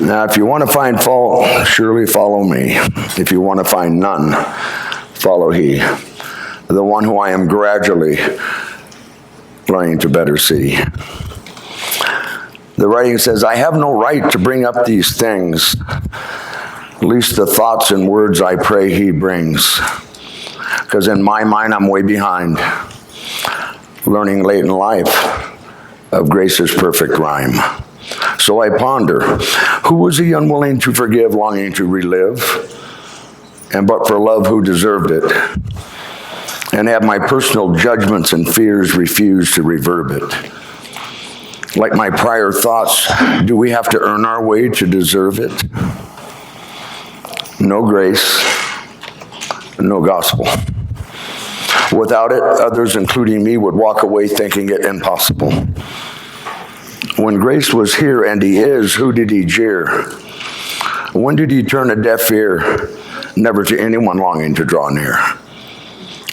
Now, if you want to find fault, surely follow me. If you want to find none, follow he, the one who I am gradually learning to better see. The writing says, I have no right to bring up these things, at least the thoughts and words I pray he brings, because in my mind I'm way behind, learning late in life of grace's perfect rhyme. So I ponder, who was he unwilling to forgive, longing to relive, and but for love who deserved it, and have my personal judgments and fears refuse to reverb it. Like my prior thoughts, do we have to earn our way to deserve it? No grace, no gospel. Without it, others, including me, would walk away thinking it impossible. When grace was here, and he is, who did he jeer? When did he turn a deaf ear, never to anyone longing to draw near?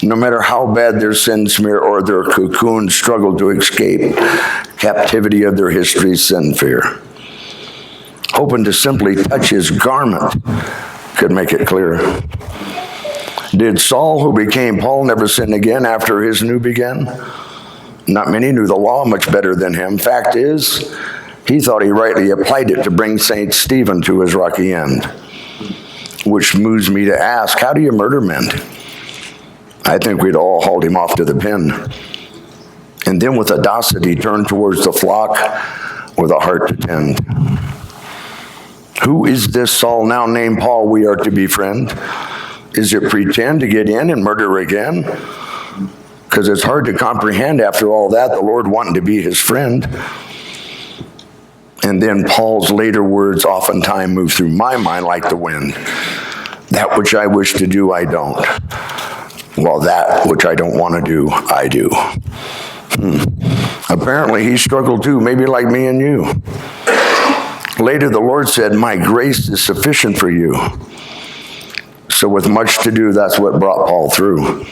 No matter how bad their sin smear or their cocoon struggle to escape captivity of their history's sin fear, hoping to simply touch his garment could make it clear. Did Saul, who became Paul, never sin again after his new began? Not many knew the law much better than him. Fact is, he thought he rightly applied it to bring St. Stephen to his rocky end, which moves me to ask, how do you murder men? I think we'd all hauled him off to the pen, and then with audacity turned towards the flock with a heart to tend. Who is this Saul now named Paul we are to befriend? Is it pretend to get in and murder again? Because it's hard to comprehend after all that, the Lord wanting to be his friend. And then Paul's later words oftentimes move through my mind like the wind. That which I wish to do, I don't. Well, that which I don't want to do, I do. Apparently, he struggled too, maybe like me and you. Later, the Lord said, my grace is sufficient for you. So with much to do, that's what brought Paul through.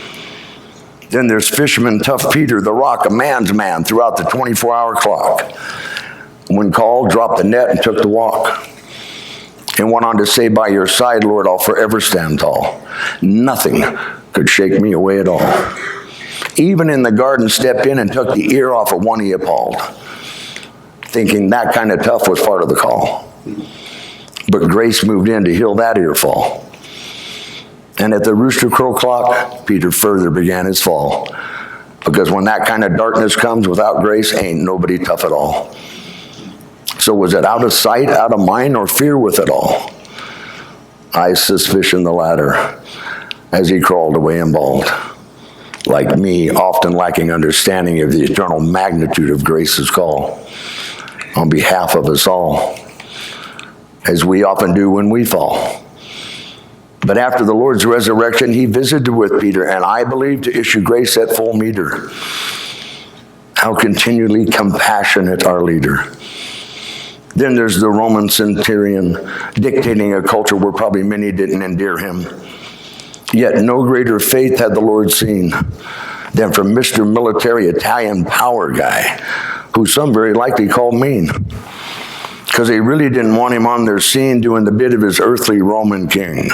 Then there's fisherman tough Peter, the rock, a man's man throughout the 24-hour clock. When called, dropped the net and took the walk. And went on to say, by your side, Lord, I'll forever stand tall. Nothing could shake me away at all. Even in the garden, stepped in and took the ear off of one he appalled, thinking that kind of tough was part of the call. But grace moved in to heal that ear fall. And at the rooster crow clock, Peter further began his fall. Because when that kind of darkness comes without grace, ain't nobody tough at all. So was it out of sight, out of mind, or fear with it all? I suspicion the latter, as he crawled away and bawled. Like me, often lacking understanding of the eternal magnitude of grace's call, on behalf of us all, as we often do when we fall. But after the Lord's resurrection, he visited with Peter, and I believe to issue grace at full meter. How continually compassionate our leader. Then there's the Roman centurion, dictating a culture where probably many didn't endear him. Yet no greater faith had the Lord seen than from Mr. Military Italian power guy, who some very likely called mean, because they really didn't want him on their scene doing the bit of his earthly Roman king.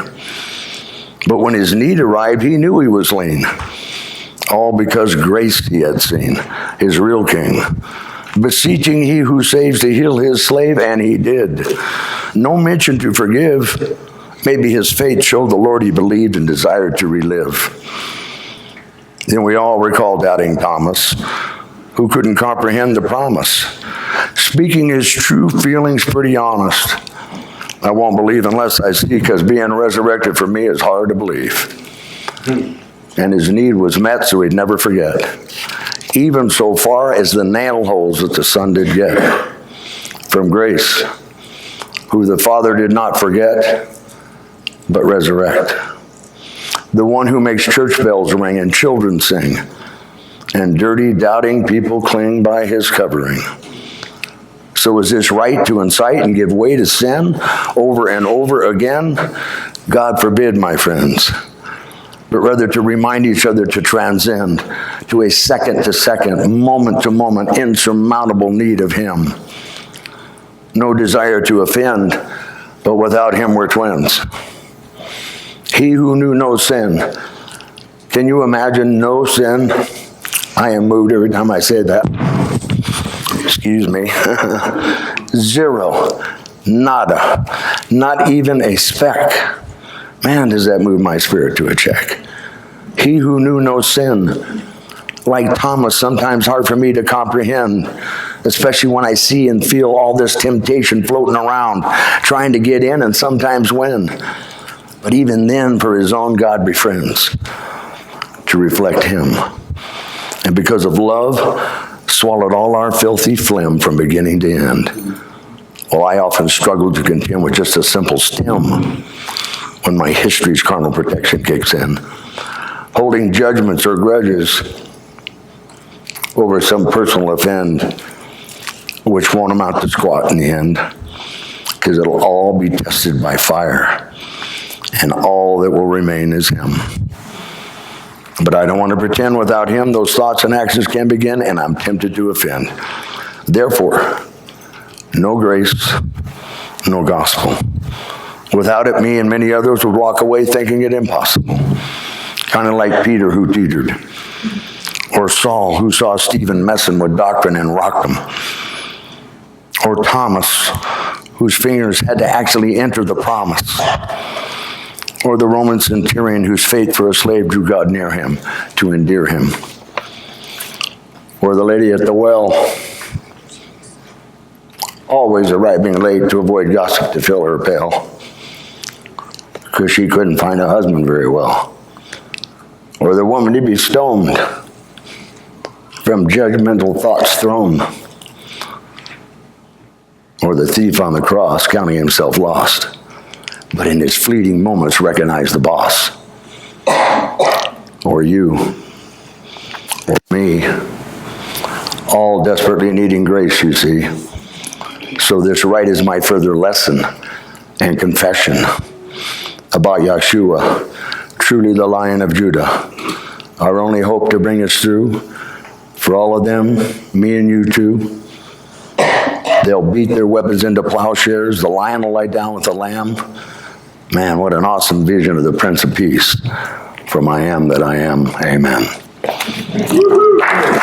But when his need arrived, he knew he was lean, all because grace he had seen, his real king, beseeching he who saves to heal his slave, and he did. No mention to forgive. Maybe his faith showed the Lord he believed and desired to relive. Then we all recall doubting Thomas, who couldn't comprehend the promise, speaking his true feelings pretty honest. I won't believe unless I see, because being resurrected for me is hard to believe. And his need was met, so he'd never forget, even so far as the nail holes that the Son did get from grace, who the Father did not forget, but resurrect. The one who makes church bells ring and children sing, and dirty, doubting people cling by his covering. So is this right to incite and give way to sin over and over again? God forbid, my friends. But rather to remind each other to transcend to a second-to-second, moment-to-moment, insurmountable need of him. no desire to offend, but without him we're twins. He who knew no sin. Can you imagine no sin? I am moved every time I say that. Excuse me. Zero. Nada. Not even a speck. Man, does that move my spirit to a check. He who knew no sin. Like Thomas, sometimes hard for me to comprehend, especially when I see and feel all this temptation floating around, trying to get in and sometimes win. But even then, for his own God befriends to reflect him. And because of love, swallowed all our filthy phlegm from beginning to end. Well, I often struggle to contend with just a simple stem when my history's carnal protection kicks in. Holding judgments or grudges over some personal offend, which won't amount to squat in the end, because it'll all be tested by fire, and all that will remain is him. But I don't want to pretend without him those thoughts and actions can begin, and I'm tempted to offend. Therefore, no grace, no gospel. Without it, me and many others would walk away thinking it impossible. Kind of like Peter who teetered, or Saul who saw Stephen messing with doctrine and rocked him, or Thomas whose fingers had to actually enter the promise, or the Roman centurion whose faith for a slave drew God near him to endear him, or the lady at the well, always arriving late to avoid gossip to fill her pail, because she couldn't find a husband very well, or the woman to be stoned from judgmental thoughts thrown, or the thief on the cross counting himself lost, but in his fleeting moments recognized the boss, or you, or me, all desperately needing grace, you see. So this right is my further lesson and confession about Yeshua, truly the Lion of Judah, our only hope to bring us through. For all of them, me and you too, they'll beat their weapons into plowshares. The lion will lie down with the lamb. Man, what an awesome vision of the Prince of Peace. From I am that I am. Amen.